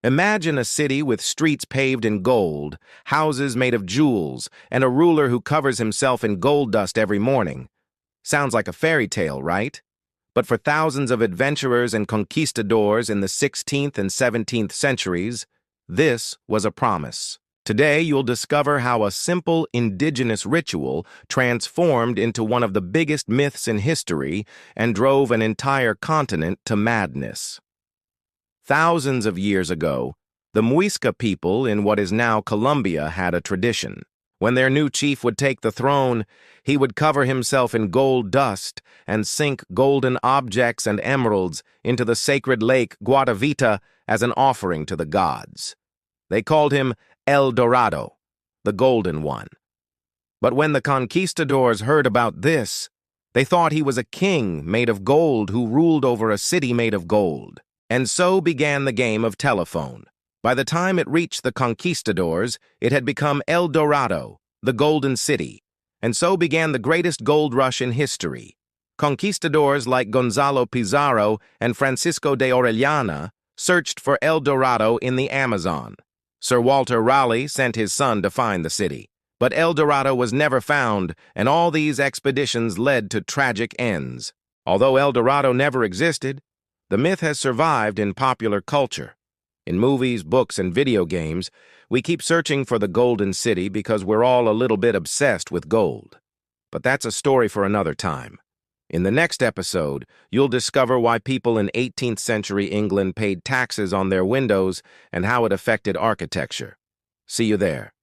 Imagine a city with streets paved in gold, houses made of jewels, and a ruler who covers himself in gold dust every morning. Sounds like a fairy tale, right? But for thousands of adventurers and conquistadors in the 16th and 17th centuries, this was a promise. Today, you'll discover how a simple indigenous ritual transformed into one of the biggest myths in history and drove an entire continent to madness. Thousands of years ago, the Muisca people in what is now Colombia had a tradition. When their new chief would take the throne, he would cover himself in gold dust and sink golden objects and emeralds into the sacred lake Guatavita as an offering to the gods. They called him El Dorado, the Golden One. But when the conquistadors heard about this, they thought he was a king made of gold who ruled over a city made of gold. And so began the game of telephone. By the time it reached the conquistadors, it had become El Dorado, the Golden City, and so began the greatest gold rush in history. Conquistadors like Gonzalo Pizarro and Francisco de Orellana searched for El Dorado in the Amazon. Sir Walter Raleigh sent his son to find the city, but El Dorado was never found, and all these expeditions led to tragic ends. Although El Dorado never existed, the myth has survived in popular culture. In movies, books, and video games, we keep searching for the Golden City because we're all a little bit obsessed with gold. But that's a story for another time. In the next episode, you'll discover why people in 18th century England paid taxes on their windows and how it affected architecture. See you there.